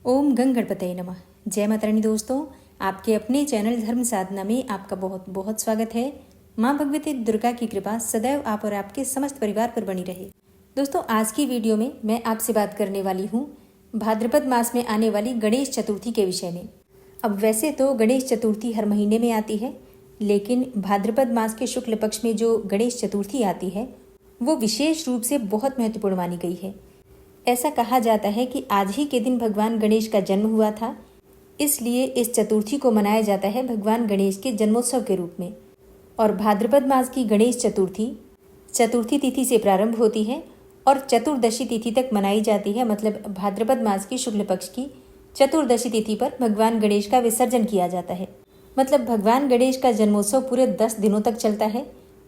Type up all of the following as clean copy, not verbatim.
ओम गंग गणपतये नमः। जय माता रानी। दोस्तों, आपके अपने चैनल धर्म साधना में आपका बहुत बहुत स्वागत है। माँ भगवती दुर्गा की कृपा सदैव आप और आपके समस्त परिवार पर बनी रहे। दोस्तों, आज की वीडियो में मैं आपसे बात करने वाली हूँ भाद्रपद मास में आने वाली गणेश चतुर्थी के विषय में। अब वैसे तो गणेश चतुर्थी हर महीने में आती है, लेकिन भाद्रपद मास के शुक्ल पक्ष में जो गणेश चतुर्थी आती है वो विशेष रूप से बहुत महत्वपूर्ण मानी गई है। ऐसा कहा जाता है कि आज ही के दिन भगवान गणेश का जन्म हुआ था, इसलिए इस चतुर्थी को मनाया जाता है भगवान गणेश के जन्मोत्सव के रूप में। और भाद्रपद मास की गणेश चतुर्थी चतुर्थी तिथि से प्रारंभ होती है और चतुर्दशी तिथि तक मनाई जाती है। मतलब भाद्रपद मास की शुक्ल पक्ष की चतुर्दशी तिथि पर भगवान गणेश का विसर्जन किया जाता है। मतलब भगवान गणेश का जन्मोत्सव पूरे 10 दिनों तक चलता है।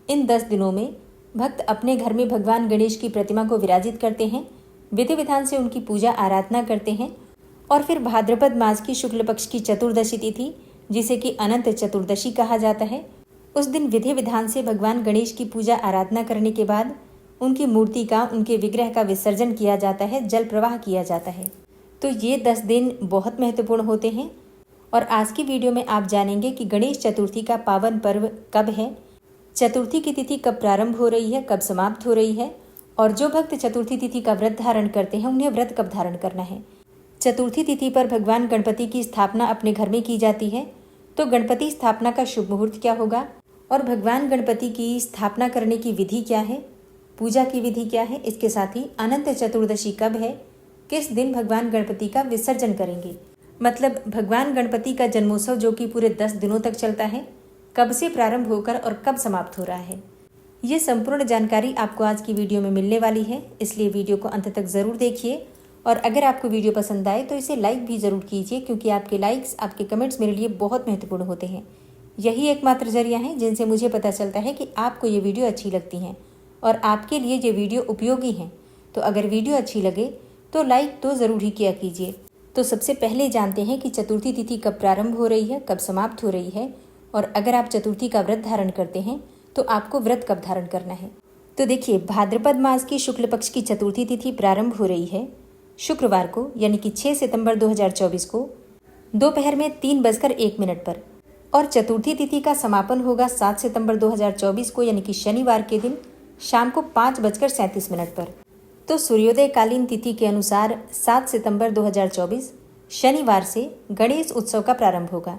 इन 10 दिनों में भक्त अपने घर में भगवान गणेश की प्रतिमा को विराजित करते हैं, विधि विधान से उनकी पूजा आराधना करते हैं और फिर भाद्रपद मास की शुक्ल पक्ष की चतुर्दशी तिथि, जिसे कि अनंत चतुर्दशी कहा जाता है, उस दिन विधि विधान से भगवान गणेश की पूजा आराधना करने के बाद उनकी मूर्ति का, उनके विग्रह का विसर्जन किया जाता है, जल प्रवाह किया जाता है। तो ये 10 दिन बहुत महत्वपूर्ण होते हैं। और आज की वीडियो में आप जानेंगे कि गणेश चतुर्थी का पावन पर्व कब है, चतुर्थी की तिथि कब प्रारंभ हो रही है, कब समाप्त हो रही है, और जो भक्त चतुर्थी तिथि का व्रत धारण करते हैं उन्हें व्रत कब धारण करना है। चतुर्थी तिथि पर भगवान गणपति की स्थापना अपने घर में की जाती है, तो गणपति स्थापना का शुभ मुहूर्त क्या होगा और भगवान गणपति की स्थापना करने की विधि क्या है, पूजा की विधि क्या है, इसके साथ ही अनंत चतुर्दशी कब है, किस दिन भगवान गणपति का विसर्जन करेंगे। मतलब भगवान गणपति का जन्मोत्सव जो कि पूरे 10 दिनों तक चलता है, कब से प्रारंभ होकर और कब समाप्त हो रहा है, ये संपूर्ण जानकारी आपको आज की वीडियो में मिलने वाली है। इसलिए वीडियो को अंत तक ज़रूर देखिए और अगर आपको वीडियो पसंद आए तो इसे लाइक भी ज़रूर कीजिए, क्योंकि आपके लाइक्स, आपके कमेंट्स मेरे लिए बहुत महत्वपूर्ण होते हैं। यही एकमात्र जरिया है जिनसे मुझे पता चलता है कि आपको ये वीडियो अच्छी लगती हैं और आपके लिए ये वीडियो उपयोगी हैं। तो अगर वीडियो अच्छी लगे तो लाइक तो ज़रूर ही किया कीजिए। तो सबसे पहले जानते हैं कि चतुर्थी तिथि कब प्रारंभ हो रही है, कब समाप्त हो रही है, और अगर आप चतुर्थी का व्रत धारण करते हैं तो आपको व्रत कब धारण करना है। तो देखिए, भाद्रपद मास की शुक्ल पक्ष की चतुर्थी तिथि प्रारंभ हो रही है शुक्रवार को, यानी कि 6 सितंबर 2024 को दोपहर में 3:01 पर, और चतुर्थी तिथि का समापन होगा 7 सितंबर 2024 को, यानी कि शनिवार के दिन शाम को 5:37 पर। तो सूर्योदय कालीन तिथि के अनुसार 7 सितंबर 2024 शनिवार से गणेश उत्सव का प्रारंभ होगा।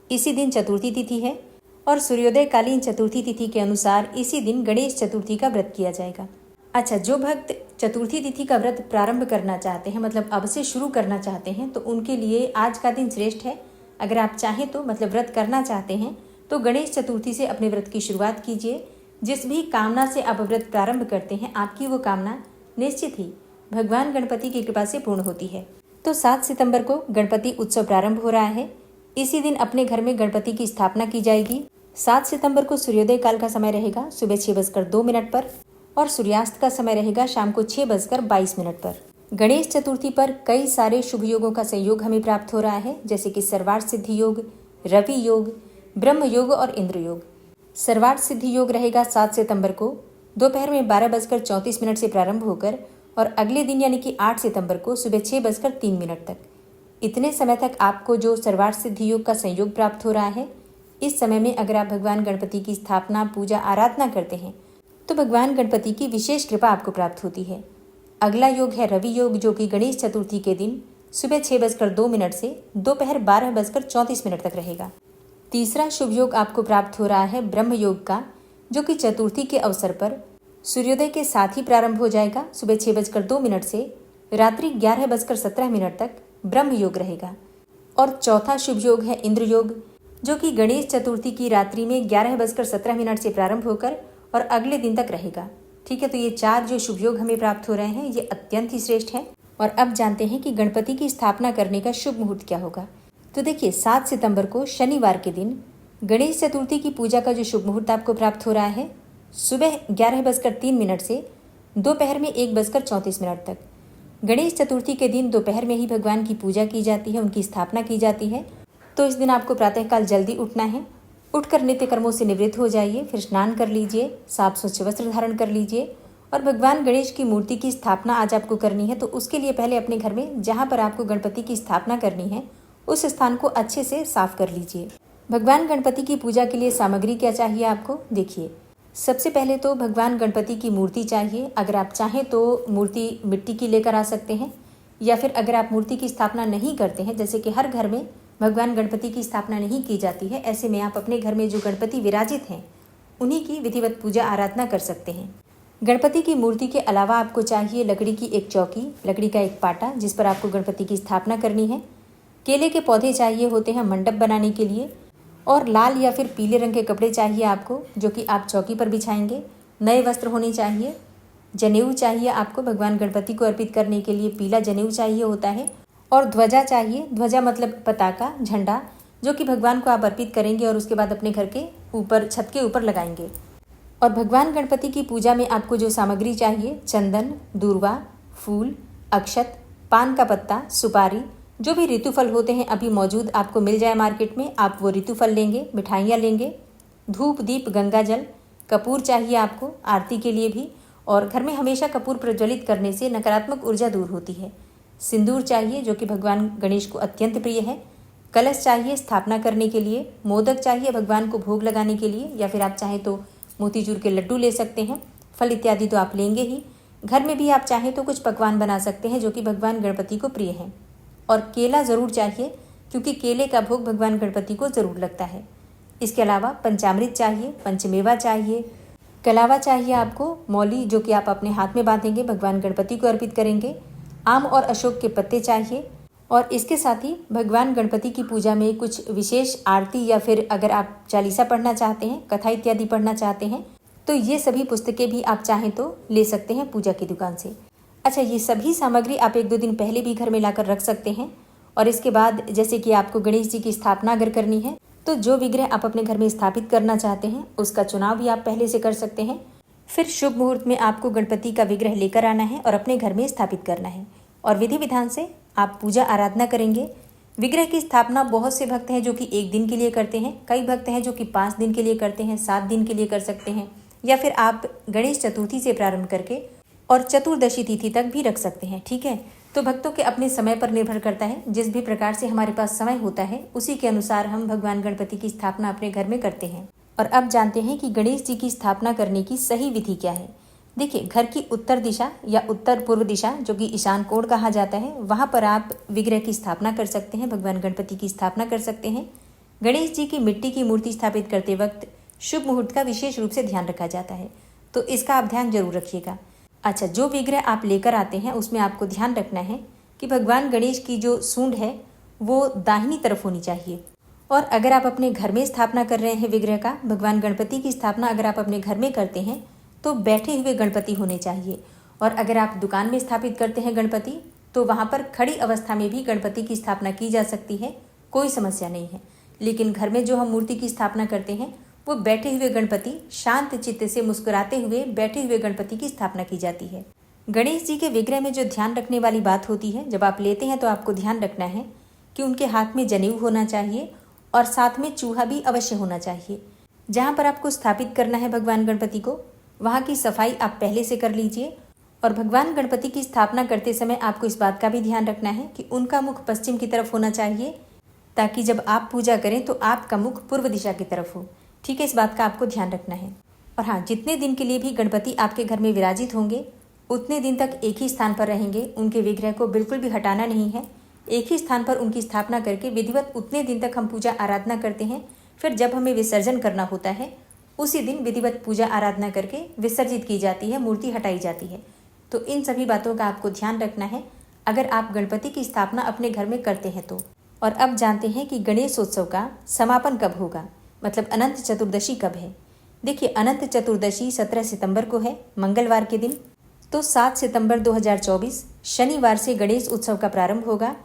इसी दिन चतुर्थी तिथि है और सूर्योदय कालीन चतुर्थी तिथि के अनुसार इसी दिन गणेश चतुर्थी का व्रत किया जाएगा। अच्छा, जो भक्त चतुर्थी तिथि का व्रत प्रारंभ करना चाहते हैं, मतलब अब से शुरू करना चाहते हैं, तो उनके लिए आज का दिन श्रेष्ठ है। अगर आप चाहें तो, मतलब व्रत करना चाहते हैं, तो गणेश चतुर्थी से अपने व्रत की शुरुआत कीजिए। जिस भी कामना से आप व्रत प्रारंभ करते हैं, आपकी वो कामना निश्चित ही भगवान गणपति की कृपा से पूर्ण होती है। तो 7 सितंबर को गणपति उत्सव प्रारंभ हो रहा है। इसी दिन अपने घर में गणपति की स्थापना की जाएगी। 7 सितंबर को सूर्योदय काल का समय रहेगा सुबह 6:02 पर और सूर्यास्त का समय रहेगा शाम को 6:22 पर। गणेश चतुर्थी पर कई सारे शुभ योगों का संयोग हमें प्राप्त हो रहा है, जैसे कि सर्वार्थ सिद्धि योग, रवि योग, ब्रह्म योग और इंद्र योग। सर्वार्थ सिद्धि योग रहेगा 7 सितंबर को दोपहर में 12:34 से प्रारंभ होकर और अगले दिन यानी कि 8 सितंबर को सुबह 6:03 तक। इतने समय तक आपको जो सर्वार्थ सिद्धि योग का संयोग प्राप्त हो रहा है, इस समय में अगर आप भगवान गणपति की स्थापना, पूजा, आराधना करते हैं तो भगवान गणपति की विशेष कृपा आपको प्राप्त होती है। अगला योग है रवि योग, जो कि गणेश चतुर्थी के दिन सुबह 6:02 से दोपहर 12:34 तक रहेगा। तीसरा शुभ योग आपको प्राप्त हो रहा है ब्रह्म योग का, जो कि चतुर्थी के अवसर पर सूर्योदय के साथ ही प्रारंभ हो जाएगा। सुबह 6:02 से रात्रि 11:17 तक ब्रह्म योग रहेगा। और चौथा शुभ योग है इंद्र योग, जो कि गणेश चतुर्थी की रात्रि में 11:17 से प्रारंभ होकर और अगले दिन तक रहेगा। ठीक है, तो ये 4 जो शुभ योग हमें प्राप्त हो रहे हैं, ये अत्यंत ही श्रेष्ठ है। और अब जानते हैं कि गणपति की स्थापना करने का शुभ मुहूर्त क्या होगा। तो देखिए, 7 सितंबर को शनिवार के दिन गणेश चतुर्थी की पूजा का जो शुभ मुहूर्त आपको प्राप्त हो रहा है, सुबह 11:03 से दोपहर में 1:34 तक। गणेश चतुर्थी के दिन दोपहर में ही भगवान की पूजा की जाती है, उनकी स्थापना की जाती है। तो इस दिन आपको प्रातःकाल जल्दी उठना है। उठकर नित्य कर्मों से निवृत्त हो जाइए, फिर स्नान कर लीजिए, साफ स्वच्छ वस्त्र धारण कर लीजिए और भगवान गणेश की मूर्ति की स्थापना आज आपको करनी है, तो उसके लिए पहले अपने घर में जहाँ पर आपको गणपति की स्थापना करनी है उस स्थान को अच्छे से साफ कर लीजिए। भगवान गणपति की पूजा के लिए सामग्री क्या चाहिए आपको, देखिए। सबसे पहले तो भगवान गणपति की मूर्ति चाहिए। अगर आप चाहें तो मूर्ति मिट्टी की लेकर आ सकते हैं, या फिर अगर आप मूर्ति की स्थापना नहीं करते हैं, जैसे कि हर घर में भगवान गणपति की स्थापना नहीं की जाती है, ऐसे में आप अपने घर में जो गणपति विराजित हैं उन्हीं की विधिवत पूजा आराधना कर सकते हैं। गणपति की मूर्ति के अलावा आपको चाहिए लकड़ी की एक चौकी, लकड़ी का एक पाटा जिस पर आपको गणपति की स्थापना करनी है। केले के पौधे चाहिए होते हैं मंडप बनाने के लिए, और लाल या फिर पीले रंग के कपड़े चाहिए आपको जो कि आप चौकी पर बिछाएंगे। नए वस्त्र होने चाहिए। जनेऊ चाहिए आपको, भगवान गणपति को अर्पित करने के लिए पीला जनेऊ चाहिए होता है। और ध्वजा चाहिए। ध्वजा मतलब पताका, झंडा, जो कि भगवान को आप अर्पित करेंगे और उसके बाद अपने घर के ऊपर, छत के ऊपर लगाएंगे। और भगवान गणपति की पूजा में आपको जो सामग्री चाहिए, चंदन, दूर्वा, फूल, अक्षत, पान का पत्ता, सुपारी, जो भी ऋतुफल होते हैं अभी मौजूद आपको मिल जाए मार्केट में, आप वो ऋतुफल लेंगे, मिठाइयाँ लेंगे, धूप, दीप, गंगा जल, कपूर चाहिए आपको आरती के लिए भी, और घर में हमेशा कपूर प्रज्वलित करने से नकारात्मक ऊर्जा दूर होती है। सिंदूर चाहिए जो कि भगवान गणेश को अत्यंत प्रिय है। कलश चाहिए स्थापना करने के लिए। मोदक चाहिए भगवान को भोग लगाने के लिए, या फिर आप चाहें तो मोतीचूर के लड्डू ले सकते हैं। फल इत्यादि तो आप लेंगे ही। घर में भी आप चाहें तो कुछ पकवान बना सकते हैं जो कि भगवान गणपति को प्रिय हैं। और केला ज़रूर चाहिए क्योंकि केले का भोग भगवान गणपति को ज़रूर लगता है। इसके अलावा पंचामृत चाहिए, पंचमेवा चाहिए, कलावा चाहिए आपको, मौली जो कि आप अपने हाथ में बांधेंगे, भगवान गणपति को अर्पित करेंगे। आम और अशोक के पत्ते चाहिए। और इसके साथ ही भगवान गणपति की पूजा में कुछ विशेष आरती, या फिर अगर आप चालीसा पढ़ना चाहते हैं, कथा इत्यादि पढ़ना चाहते हैं, तो ये सभी पुस्तकें भी आप चाहें तो ले सकते हैं पूजा की दुकान से। अच्छा, ये सभी सामग्री आप 1-2 दिन पहले भी घर में लाकर रख सकते हैं। और इसके बाद जैसे कि आपको गणेश जी की स्थापना अगर करनी है, तो जो विग्रह आप अपने घर में स्थापित करना चाहते हैं उसका चुनाव भी आप पहले से कर सकते हैं। फिर शुभ मुहूर्त में आपको गणपति का विग्रह लेकर आना है और अपने घर में स्थापित करना है, और विधि विधान से आप पूजा आराधना करेंगे। विग्रह की स्थापना बहुत से भक्त हैं जो कि 1 दिन के लिए करते हैं, कई भक्त हैं जो कि 5 दिन के लिए करते हैं, 7 दिन के लिए कर सकते हैं, या फिर आप गणेश चतुर्थी से प्रारंभ करके और चतुर्दशी तिथि तक भी रख सकते हैं। ठीक है, तो भक्तों के अपने समय पर निर्भर करता है। जिस भी प्रकार से हमारे पास समय होता है उसी के अनुसार हम भगवान गणपति की स्थापना अपने घर में करते हैं। और अब जानते हैं कि गणेश जी की स्थापना करने की सही विधि क्या है। देखिए, घर की उत्तर दिशा या उत्तर पूर्व दिशा जो कि ईशान कोण कहा जाता है, वहाँ पर आप विग्रह की स्थापना कर सकते हैं, भगवान गणपति की स्थापना कर सकते हैं। गणेश जी की मिट्टी की मूर्ति स्थापित करते वक्त शुभ मुहूर्त का विशेष रूप से ध्यान रखा जाता है, तो इसका आप ध्यान जरूर रखिएगा। अच्छा, जो विग्रह आप लेकर आते हैं उसमें आपको ध्यान रखना है कि भगवान गणेश की जो सूंड है वो दाहिनी तरफ होनी चाहिए। और अगर आप अपने घर में स्थापना कर रहे हैं विग्रह का, भगवान गणपति की स्थापना अगर आप अपने घर में करते हैं तो बैठे हुए गणपति होने चाहिए। और अगर आप दुकान में स्थापित करते हैं गणपति, तो वहाँ पर खड़ी अवस्था में भी गणपति की स्थापना की जा सकती है, कोई समस्या नहीं है। लेकिन घर में जो हम मूर्ति की स्थापना करते हैं वो बैठे हुए गणपति, शांत चित्त से मुस्कुराते हुए बैठे हुए गणपति की स्थापना की जाती है। गणेश जी के विग्रह में जो ध्यान रखने वाली बात होती है, जब आप लेते हैं तो आपको ध्यान रखना है कि उनके हाथ में जनेऊ होना चाहिए और साथ में चूहा भी अवश्य होना चाहिए। जहाँ पर आपको स्थापित करना है भगवान गणपति को, वहाँ की सफाई आप पहले से कर लीजिए। और भगवान गणपति की स्थापना करते समय आपको इस बात का भी ध्यान रखना है कि उनका मुख पश्चिम की तरफ होना चाहिए, ताकि जब आप पूजा करें तो आपका मुख पूर्व दिशा की तरफ हो। ठीक है, इस बात का आपको ध्यान रखना है। और हाँ, जितने दिन के लिए भी गणपति आपके घर में विराजित होंगे उतने दिन तक एक ही स्थान पर रहेंगे। उनके विग्रह को बिल्कुल भी हटाना नहीं है। एक ही स्थान पर उनकी स्थापना करके विधिवत उतने दिन तक हम पूजा आराधना करते हैं। फिर जब हमें विसर्जन करना होता है उसी दिन विधिवत पूजा आराधना करके विसर्जित की जाती है, मूर्ति हटाई जाती है। तो इन सभी बातों का आपको ध्यान रखना है अगर आप गणपति की स्थापना अपने घर में करते हैं तो। और अब जानते हैं कि गणेशोत्सव का समापन कब होगा, मतलब अनंत चतुर्दशी कब है। देखिए, अनंत चतुर्दशी 17 सितंबर को है, मंगलवार के दिन। तो 7 सितंबर 2024 शनिवार से गणेश उत्सव का प्रारंभ होगा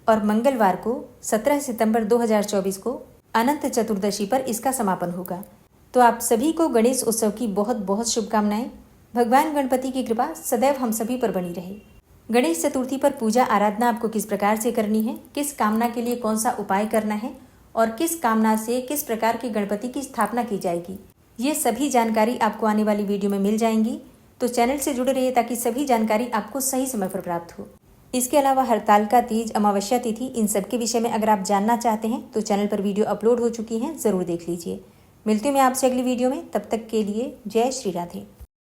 और मंगलवार को 17 सितंबर 2024 को अनंत चतुर्दशी पर इसका समापन होगा। तो आप सभी को गणेश उत्सव की बहुत बहुत शुभकामनाएं। भगवान गणपति की कृपा सदैव हम सभी पर बनी रहे। गणेश चतुर्थी पर पूजा आराधना आपको किस प्रकार से करनी है, किस कामना के लिए कौन सा उपाय करना है और किस कामना से किस प्रकार के गणपति की स्थापना की जाएगी, ये सभी जानकारी आपको आने वाली वीडियो में मिल जाएंगी। तो चैनल से जुड़े रहिए ताकि सभी जानकारी आपको सही समय पर प्राप्त हो। इसके अलावा हरतालिका तीज, अमावस्या तिथि, इन सब के विषय में अगर आप जानना चाहते हैं तो चैनल पर वीडियो अपलोड हो चुकी हैं, ज़रूर देख लीजिए। मिलती हूँ मैं आपसे अगली वीडियो में, तब तक के लिए जय श्री राधे।